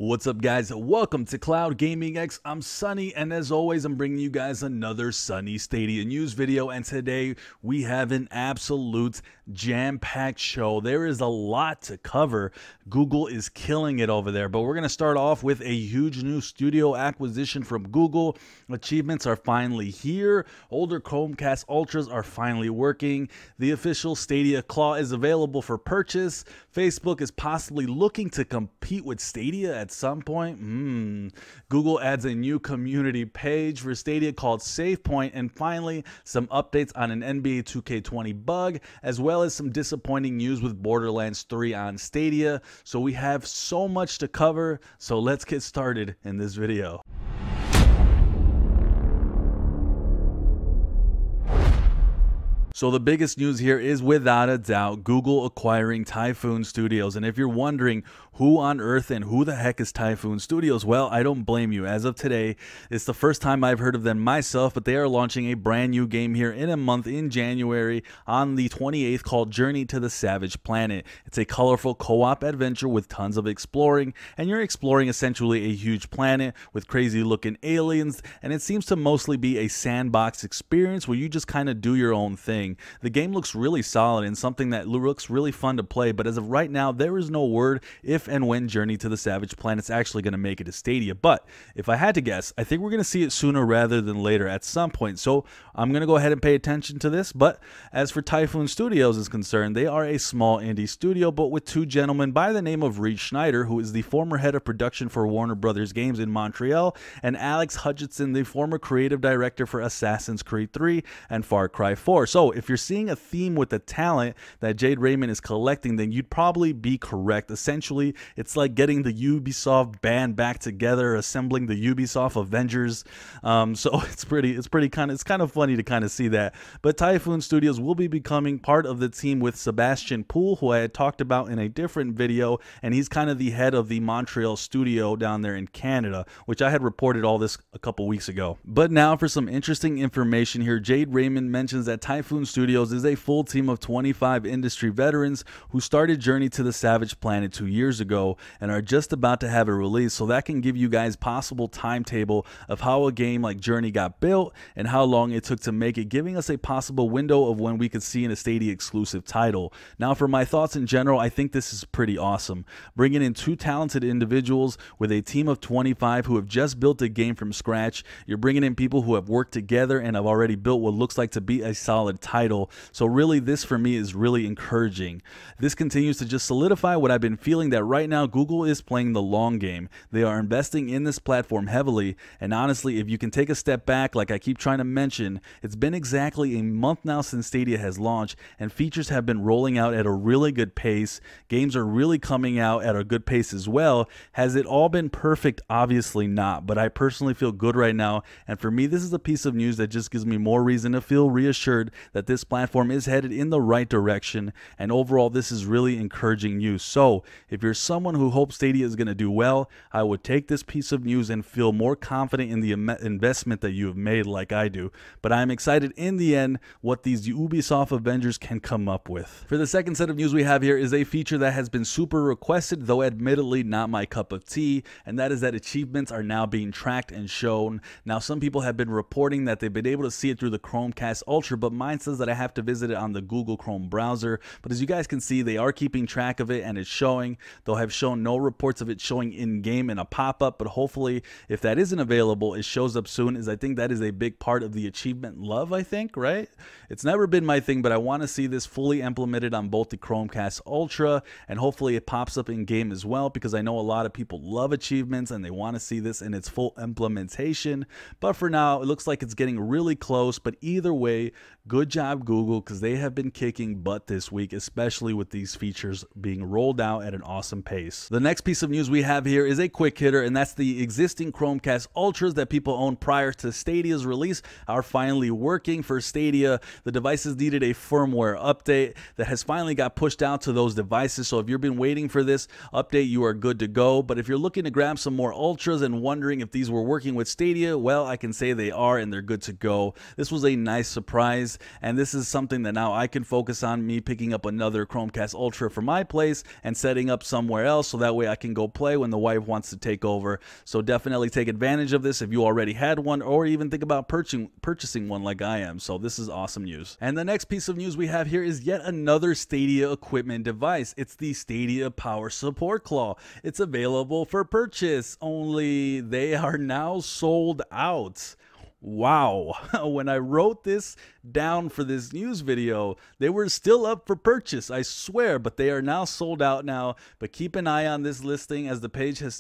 What's up, guys? Welcome to Cloud Gaming X. I'm Sunny, and as always, I'm bringing you guys another Sunny Stadia news video. And today we have an absolute jam-packed show. There is a lot to cover. Google is killing it over there, but we're going to start off with a huge new studio acquisition from Google. Achievements are finally here. Older Chromecast Ultras are finally working. The official Stadia Claw is available for purchase. Facebook is possibly looking to compete with Stadia at some point. Google adds a new community page for Stadia called SavePoint, and finally some updates on an NBA 2K20 bug, as well as some disappointing news with Borderlands 3 on Stadia. So we have so much to cover, so let's get started in this video. So the biggest news here is without a doubt Google acquiring Typhoon Studios. And if you're wondering who on earth and who the heck is Typhoon Studios, well, I don't blame you. As of today, it's the first time I've heard of them myself, but they are launching a brand new game here in a month in January on the 28th called Journey to the Savage Planet. It's a colorful co-op adventure with tons of exploring, and you're exploring essentially a huge planet with crazy looking aliens, and it seems to mostly be a sandbox experience where you just kind of do your own thing. The game looks really solid and something that looks really fun to play, but as of right now, there is no word if and when Journey to the Savage Planet's actually going to make it to Stadia. But if I had to guess, I think we're going to see it sooner rather than later at some point. So I'm going to go ahead and pay attention to this. But as for Typhoon Studios is concerned, they are a small indie studio, but with two gentlemen by the name of Reed Schneider, who is the former head of production for Warner Brothers Games in Montreal, and Alex Hutchinson, the former creative director for Assassin's Creed 3 and Far Cry 4. So if you're seeing a theme with the talent that Jade Raymond is collecting, then you'd probably be correct. Essentially, it's like getting the Ubisoft band back together, assembling the Ubisoft Avengers. So it's kind of funny to kind of see that. But Typhoon Studios will be becoming part of the team with Sebastian Poole, who I had talked about in a different video, and he's kind of the head of the Montreal studio down there in Canada, which I had reported all this a couple weeks ago. But now for some interesting information here. Jade Raymond mentions that Typhoon Studios is a full team of 25 industry veterans who started Journey to the Savage Planet 2 years ago and are just about to have a release, so that can give you guys possible timetable of how a game like Journey got built and how long it took to make it, giving us a possible window of when we could see a Stadia exclusive title. Now for my thoughts in general, I think this is pretty awesome. Bringing in two talented individuals with a team of 25 who have just built a game from scratch. You're bringing in people who have worked together and have already built what looks like to be a solid title. So really, this for me is really encouraging. This continues to just solidify what I've been feeling, that right now Google is playing the long game. They are investing in this platform heavily, and honestly, if you can take a step back, like I keep trying to mention, it's been exactly a month now since Stadia has launched, and features have been rolling out at a really good pace. Games are really coming out at a good pace as well. Has it all been perfect? Obviously not, but I personally feel good right now, and for me, this is a piece of news that just gives me more reason to feel reassured that this platform is headed in the right direction, and overall this is really encouraging news. So if you're someone who hopes Stadia is going to do well, I would take this piece of news and feel more confident in the investment that you have made like I do. But I'm excited in the end what these Ubisoft Avengers can come up with. For the second set of news we have here is a feature that has been super requested, though admittedly not my cup of tea, and that is that achievements are now being tracked and shown. Now some people have been reporting that they've been able to see it through the Chromecast Ultra, but mine says that I have to visit it on the Google Chrome browser. But as you guys can see, they are keeping track of it and it's showing. They'll have shown no reports of it showing in-game in a pop-up, but hopefully if that isn't available, it shows up soon, as I think that is a big part of the achievement love, I think, right? It's never been my thing, but I want to see this fully implemented on both the Chromecast Ultra, and hopefully it pops up in-game as well, because I know a lot of people love achievements and they want to see this in its full implementation. But for now, it looks like it's getting really close. But either way, good job Google, because they have been kicking butt this week, especially with these features being rolled out at an awesome pace. The next piece of news we have here is a quick hitter, and that's the existing Chromecast Ultras that people owned prior to Stadia's release are finally working for Stadia. The devices needed a firmware update that has finally got pushed out to those devices. So if you've been waiting for this update, you are good to go. But if you're looking to grab some more Ultras and wondering if these were working with Stadia, well, I can say they are, and they're good to go. This was a nice surprise, and and this is something that now I can focus on, me picking up another Chromecast Ultra for my place and setting up somewhere else, so that way I can go play when the wife wants to take over. So definitely take advantage of this if you already had one, or even think about purchasing one like I am. So this is awesome news. And the next piece of news we have here is yet another Stadia equipment device. It's the Stadia Power Support Claw. It's available for purchase, only they are now sold out. Wow. When I wrote this down for this news video, they were still up for purchase, I swear, but they are now sold out now. But keep an eye on this listing, as the page has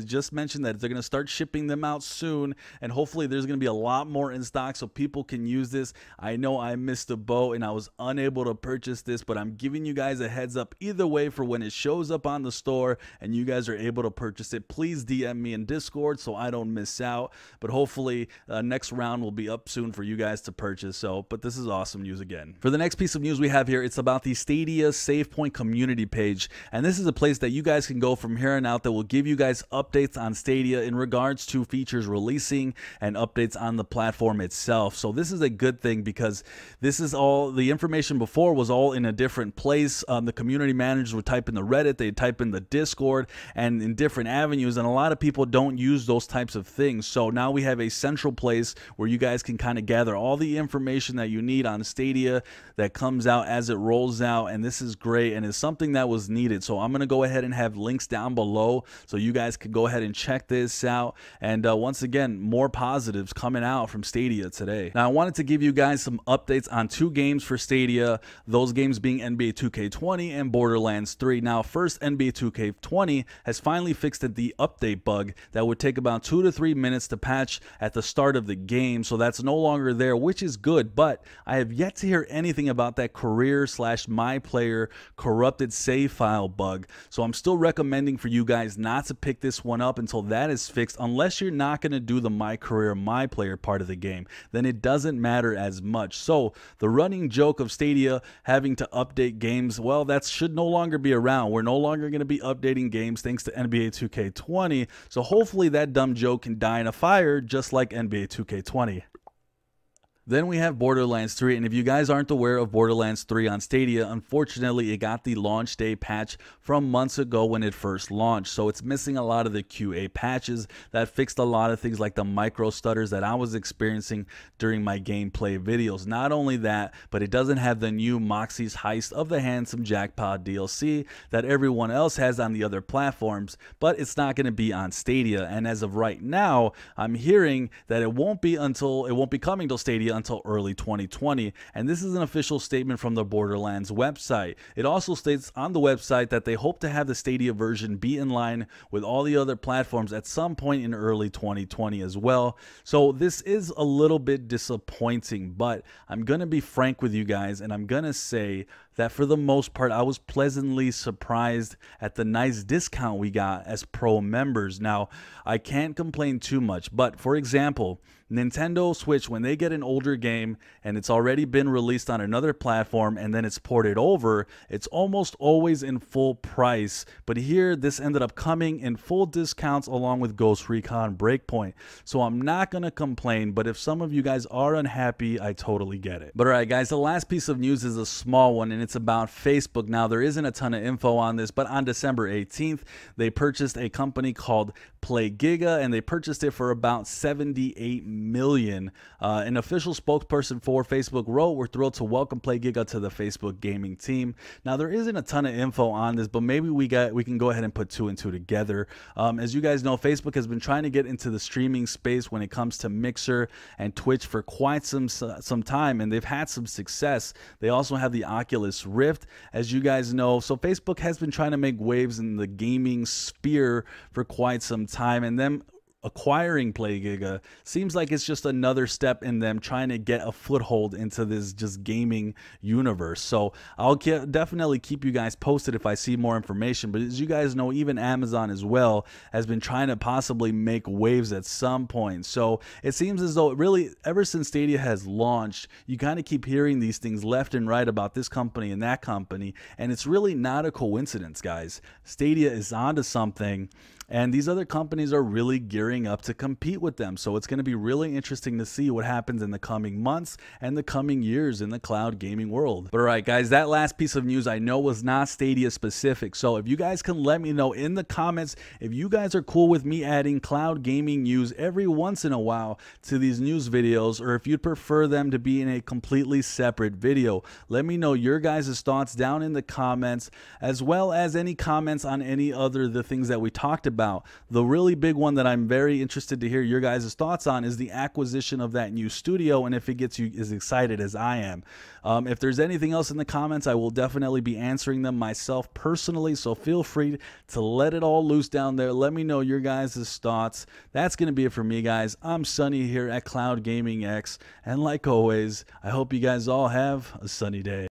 just mentioned that they're going to start shipping them out soon, and hopefully there's going to be a lot more in stock so people can use this. I know I missed a boat and I was unable to purchase this, but I'm giving you guys a heads up either way for when it shows up on the store and you guys are able to purchase it. Please DM me in Discord so I don't miss out, but hopefully next round will be up soon for you guys to purchase. But this is awesome news again. For the next piece of news we have here, it's about the Stadia SavePoint community page, and this is a place that you guys can go from here on out that will give you guys updates on Stadia in regards to features releasing and updates on the platform itself. So this is a good thing, because this is all the information before was all in a different place. The community managers would type in the Reddit, they'd type in the Discord, and in different avenues, and a lot of people don't use those types of things. So now we have a central place where you guys can kind of gather all the information that you need on Stadia that comes out as it rolls out, and this is great and is something that was needed. So I'm going to go ahead and have links down below so you guys can go ahead and check this out. And once again, more positives coming out from Stadia today. Now I wanted to give you guys some updates on 2 games for Stadia, those games being NBA 2K20 and Borderlands 3. Now first, NBA 2K20 has finally fixed the update bug that would take about 2 to 3 minutes to patch at the start of the game, so that's no longer there, which is good. But I have yet to hear anything about that career/my player corrupted save file bug. So I'm still recommending for you guys not to pick this one up until that is fixed, unless you're not going to do the my career, my player part of the game. Then it doesn't matter as much. So the running joke of Stadia having to update games, well, that should no longer be around. We're no longer going to be updating games thanks to NBA 2K20. So hopefully that dumb joke can die in a fire, just like NBA 2K20. Then we have Borderlands 3, and if you guys aren't aware of Borderlands 3 on Stadia, unfortunately it got the launch day patch from months ago when it first launched, so it's missing a lot of the QA patches that fixed a lot of things like the micro stutters that I was experiencing during my gameplay videos. Not only that, but it doesn't have the new Moxie's Heist of the Handsome Jackpot DLC that everyone else has on the other platforms, but it's not going to be on Stadia. And as of right now, I'm hearing that it won't be coming to Stadia until early 2020, and this is an official statement from the Borderlands website. It also states on the website that they hope to have the Stadia version be in line with all the other platforms at some point in early 2020 as well. So this is a little bit disappointing, but I'm gonna be frank with you guys, and I'm gonna say that for the most part I was pleasantly surprised at the nice discount we got as pro members. Now I can't complain too much, but for example, Nintendo Switch, when they get an older game and it's already been released on another platform and then it's ported over, it's almost always in full price. But here this ended up coming in full discounts along with Ghost Recon Breakpoint. So I'm not gonna complain, but if some of you guys are unhappy, I totally get it. But alright guys, the last piece of news is a small one, and it's about Facebook. Now there isn't a ton of info on this, but on December 18th they purchased a company called PlayGiga, and they purchased it for about $78 million. An official spokesperson for Facebook wrote, "We're thrilled to welcome PlayGiga to the Facebook gaming team." Now there isn't a ton of info on this, but maybe we can go ahead and put 2 and 2 together. As you guys know, Facebook has been trying to get into the streaming space when it comes to Mixer and Twitch for quite some time, and they've had some success. They also have the Oculus Rift, as you guys know. So Facebook has been trying to make waves in the gaming sphere for quite some time, and them acquiring PlayGiga seems like it's just another step in them trying to get a foothold into this just gaming universe. So I'll definitely keep you guys posted if I see more information. But as you guys know, even Amazon as well has been trying to possibly make waves at some point. So it seems as though really ever since Stadia has launched, you kind of keep hearing these things left and right about this company and that company, and it's really not a coincidence, guys. Stadia is onto something, And these other companies are really gearing up to compete with them. So it's going to be really interesting to see what happens in the coming months and the coming years in the cloud gaming world. But all right, guys, that last piece of news I know was not Stadia specific. So if you guys can let me know in the comments if you guys are cool with me adding cloud gaming news every once in a while to these news videos, or if you'd prefer them to be in a completely separate video. Let me know your guys' thoughts down in the comments, as well as any comments on any other the things that we talked about. The really big one that I'm very interested to hear your guys' thoughts on is the acquisition of that new studio, and if it gets you as excited as I am. If there's anything else in the comments, I will definitely be answering them myself personally, so feel free to let it all loose down there. Let me know your guys' thoughts. That's going to be it for me, guys. I'm Sunny here at Cloud Gaming X, and like always, I hope you guys all have a sunny day.